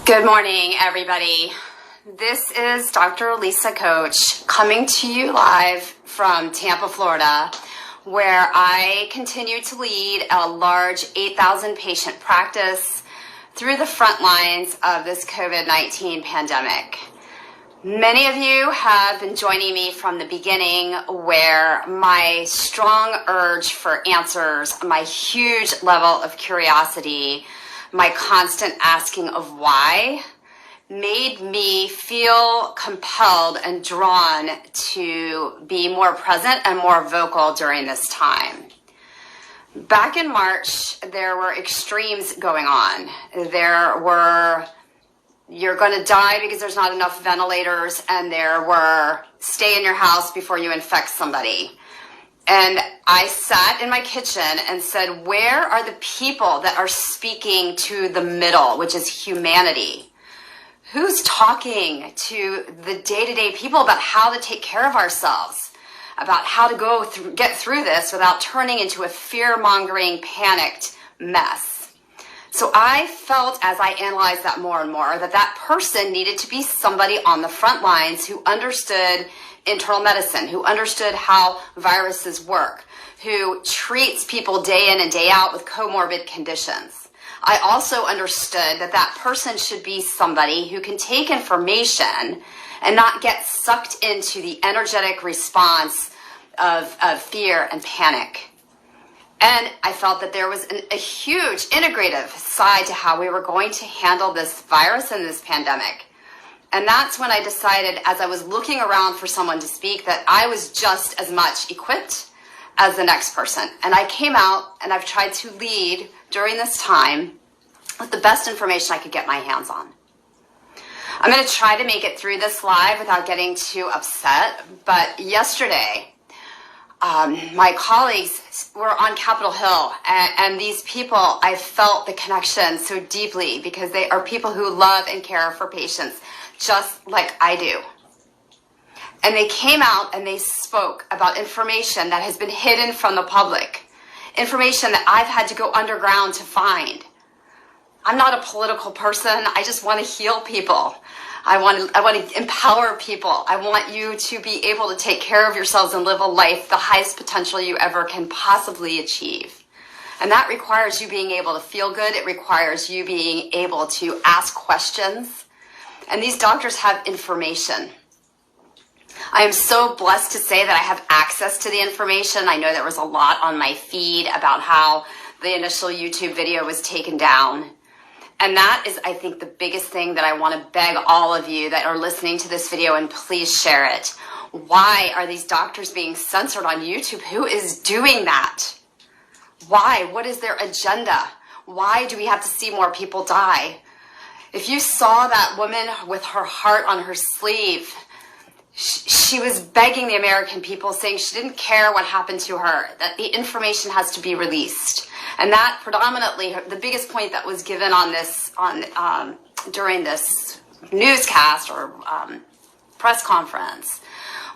Good morning, everybody. This is Dr. Lisa Coach coming to you live from Tampa, Florida, where I continue to lead a large 8,000 patient practice through the front lines of this COVID-19 pandemic. Many of you have been joining me from the beginning, where my strong urge for answers, my huge level of curiosity, my constant asking of why made me feel compelled and drawn to be more present and more vocal during this time. Back in March, there were extremes going on. There were, you're going to die because there's not enough ventilators, and there were, stay in your house before you infect somebody. And I sat in my kitchen and said, where are the people that are speaking to the middle, which is humanity? Who's talking to the day-to-day people about how to take care of ourselves, about how to get through this without turning into a fear-mongering, panicked mess? So I felt, as I analyzed that more and more, that person needed to be somebody on the front lines who understood internal medicine, who understood how viruses work, who treats people day in and day out with comorbid conditions. I also understood that person should be somebody who can take information and not get sucked into the energetic response of fear and panic. And I felt that there was a huge integrative side to how we were going to handle this virus and this pandemic. And that's when I decided, as I was looking around for someone to speak, that I was just as much equipped as the next person. And I came out, and I've tried to lead during this time with the best information I could get my hands on. I'm going to try to make it through this live without getting too upset. But yesterday, my colleagues were on Capitol Hill, and these people, I felt the connection so deeply, because they are people who love and care for patients just like I do. And they came out and they spoke about information that has been hidden from the public, information that I've had to go underground to find. I'm not a political person. I just want to heal people. I want to empower people. I want you to be able to take care of yourselves and live a life the highest potential you ever can possibly achieve. And that requires you being able to feel good. It requires you being able to ask questions. And these doctors have information. I am so blessed to say that I have access to the information. I know there was a lot on my feed about how the initial YouTube video was taken down. And that is, I think, the biggest thing that I want to beg all of you that are listening to this video, and please share it. Why are these doctors being censored on YouTube? Who is doing that? Why? What is their agenda? Why do we have to see more people die? If you saw that woman with her heart on her sleeve, she was begging the American people, saying she didn't care what happened to her, that the information has to be released. And that predominantly, the biggest point that was given on this, during this newscast or press conference,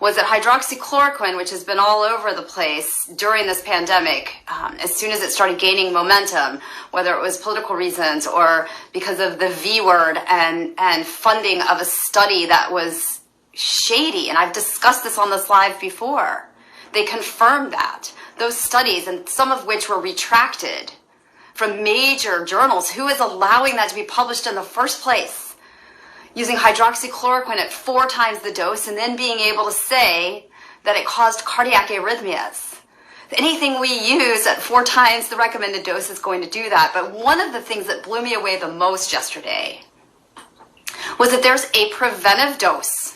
was that hydroxychloroquine, which has been all over the place during this pandemic, as soon as it started gaining momentum, whether it was political reasons or because of the V word and funding of a study that was shady, and I've discussed this on this live before, they confirmed that. Those studies, and some of which were retracted from major journals, who is allowing that to be published in the first place? Using hydroxychloroquine at 4 times the dose, and then being able to say that it caused cardiac arrhythmias. Anything we use at 4 times the recommended dose is going to do that. But one of the things that blew me away the most yesterday was that there's a preventive dose.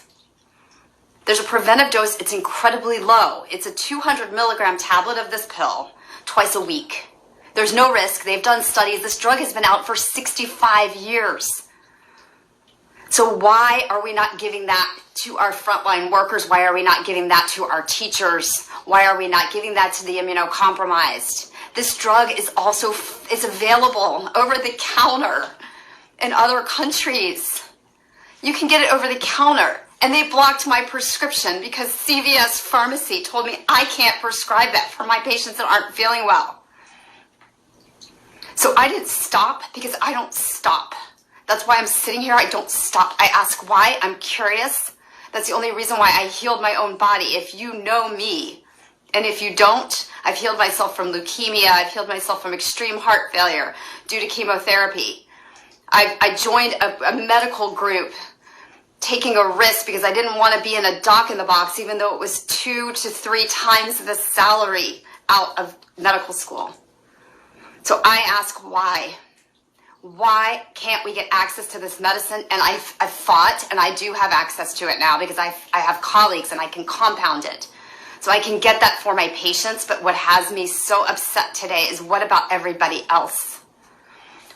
There's a preventive dose. It's incredibly low. It's a 200 milligram tablet of this pill twice a week. There's no risk. They've done studies. This drug has been out for 65 years. So why are we not giving that to our frontline workers? Why are we not giving that to our teachers? Why are we not giving that to the immunocompromised? This drug is also available over the counter in other countries. You can get it over the counter. And they blocked my prescription because CVS Pharmacy told me I can't prescribe that for my patients that aren't feeling well. So I didn't stop because I don't stop. That's why I'm sitting here. I don't stop. I ask why. I'm curious. That's the only reason why I healed my own body. If you know me, and if you don't, I've healed myself from leukemia. I've healed myself from extreme heart failure due to chemotherapy. I joined a medical group taking a risk because I didn't want to be in a doc in the box, even though it was 2 to 3 times the salary out of medical school. So I ask why. Why can't we get access to this medicine? And I've fought, and I do have access to it now because I have colleagues and I can compound it. So I can get that for my patients, but what has me so upset today is what about everybody else?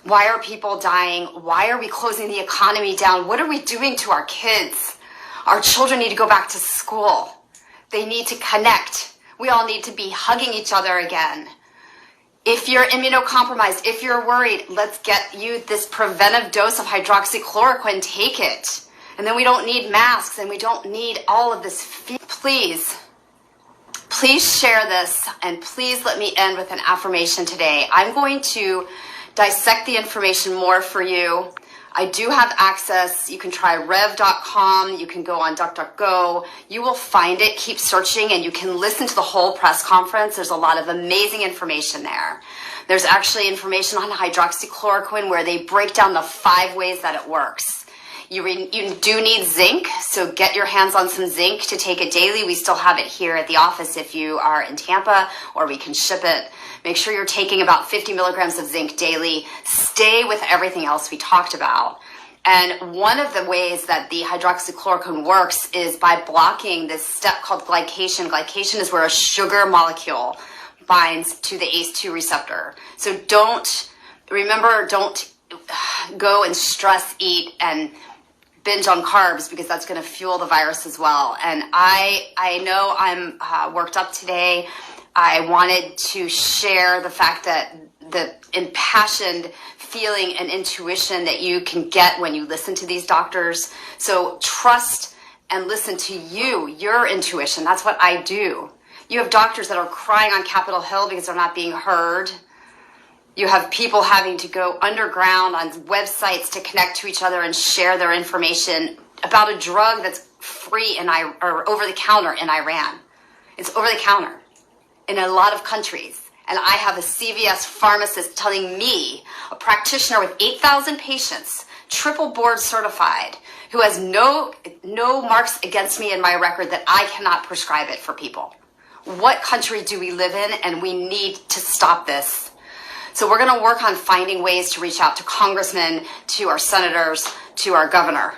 Why are people dying? Why are we closing the economy down? What are we doing to our kids? Our children need to go back to school. They need to connect. We all need to be hugging each other again. If you're immunocompromised, if you're worried, let's get you this preventive dose of hydroxychloroquine. Take it. And then we don't need masks and we don't need all of this. Please share this, and please let me end with an affirmation today. I'm going to dissect the information more for you. I do have access. You can try rev.com. You can go on DuckDuckGo. You will find it. Keep searching, and you can listen to the whole press conference. There's a lot of amazing information there. There's actually information on hydroxychloroquine where they break down the 5 ways that it works. You do need zinc, so get your hands on some zinc to take it daily. We still have it here at the office if you are in Tampa, or we can ship it. Make sure you're taking about 50 milligrams of zinc daily. Stay with everything else we talked about. And one of the ways that the hydroxychloroquine works is by blocking this step called glycation. Glycation is where a sugar molecule binds to the ACE2 receptor. So don't go and stress eat and binge on carbs, because that's going to fuel the virus as well. And I know I'm worked up today. I wanted to share the fact that the impassioned feeling and intuition that you can get when you listen to these doctors. So trust and listen to your intuition. That's what I do. You have doctors that are crying on Capitol Hill because they're not being heard. You have people having to go underground on websites to connect to each other and share their information about a drug that's free or over the counter in Iran. It's over the counter in a lot of countries. And I have a CVS pharmacist telling me, a practitioner with 8,000 patients, triple board certified, who has no marks against me in my record, that I cannot prescribe it for people. What country do we live in? And we need to stop this. So we're going to work on finding ways to reach out to congressmen, to our senators, to our governor.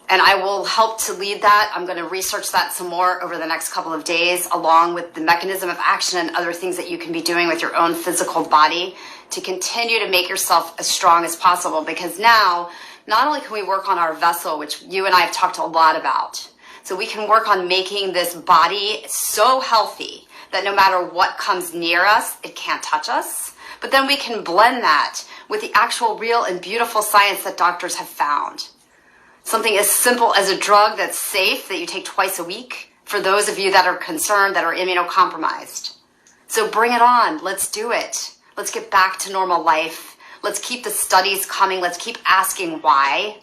And I will help to lead that. I'm going to research that some more over the next couple of days, along with the mechanism of action and other things that you can be doing with your own physical body to continue to make yourself as strong as possible. Because now, not only can we work on our vessel, which you and I have talked a lot about, so we can work on making this body so healthy that no matter what comes near us, it can't touch us. But then we can blend that with the actual real and beautiful science that doctors have found. Something as simple as a drug that's safe, that you take twice a week, for those of you that are concerned, that are immunocompromised. So bring it on. Let's do it. Let's get back to normal life. Let's keep the studies coming. Let's keep asking why.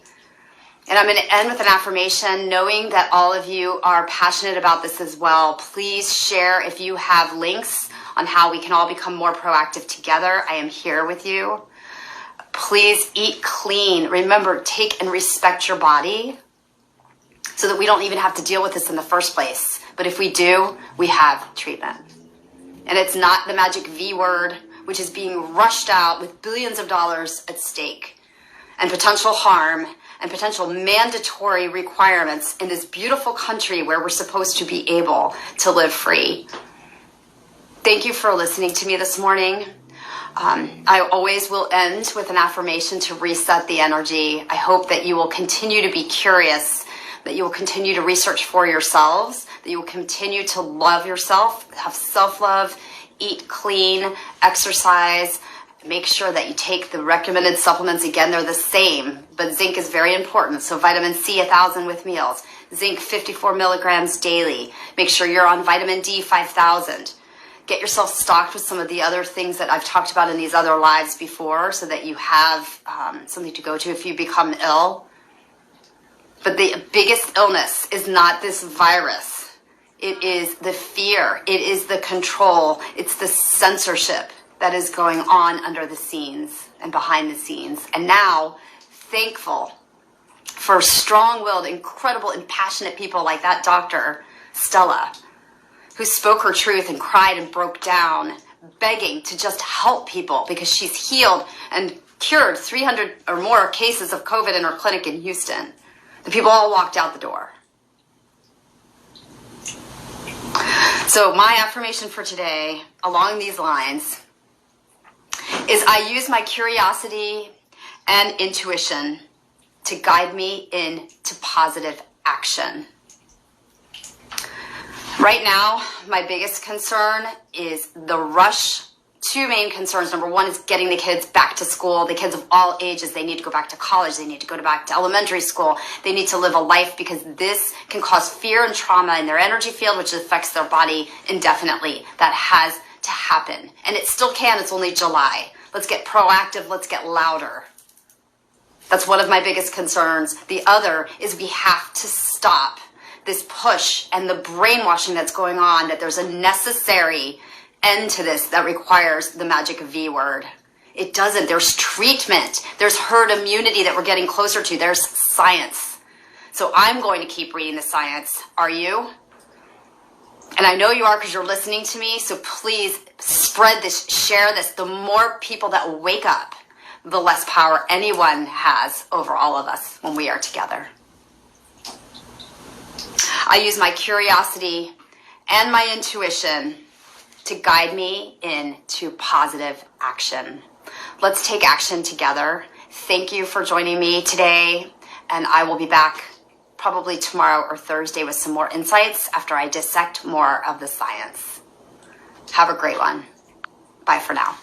And I'm going to end with an affirmation, knowing that all of you are passionate about this as well. Please share if you have links on how we can all become more proactive together. I am here with you. Please eat clean. Remember, take and respect your body so that we don't even have to deal with this in the first place. But if we do, we have treatment. And it's not the magic V word, which is being rushed out with billions of dollars at stake and potential harm and potential mandatory requirements in this beautiful country where we're supposed to be able to live free. Thank you for listening to me this morning. I always will end with an affirmation to reset the energy. I hope that you will continue to be curious, that you will continue to research for yourselves, that you will continue to love yourself, have self-love, eat clean, exercise, make sure that you take the recommended supplements. Again, they're the same, but zinc is very important. So vitamin C, 1,000 with meals, zinc 54 milligrams daily. Make sure you're on vitamin D, 5,000. Get yourself stocked with some of the other things that I've talked about in these other lives before so that you have something to go to if you become ill. But the biggest illness is not this virus. It is the fear. It is the control. It's the censorship that is going on under the scenes and behind the scenes. And now, thankful for strong-willed, incredible, and passionate people like that doctor, Stella, who spoke her truth and cried and broke down, begging to just help people because she's healed and cured 300 or more cases of COVID in her clinic in Houston. The people all walked out the door. So my affirmation for today, along these lines, is I use my curiosity and intuition to guide me into positive action. Right now, my biggest concern is the rush. Two main concerns. Number one is getting the kids back to school. The kids of all ages, they need to go back to college. They need to go back to elementary school. They need to live a life because this can cause fear and trauma in their energy field, which affects their body indefinitely. That has to happen. And it still can. It's only July. Let's get proactive. Let's get louder. That's one of my biggest concerns. The other is we have to stop this push and the brainwashing that's going on, that there's a necessary end to this that requires the magic V word. It doesn't. There's treatment. There's herd immunity that we're getting closer to. There's science. So I'm going to keep reading the science. Are you? And I know you are because you're listening to me. So please spread this, share this. The more people that wake up, the less power anyone has over all of us when we are together. I use my curiosity and my intuition to guide me into positive action. Let's take action together. Thank you for joining me today, and I will be back probably tomorrow or Thursday with some more insights after I dissect more of the science. Have a great one. Bye for now.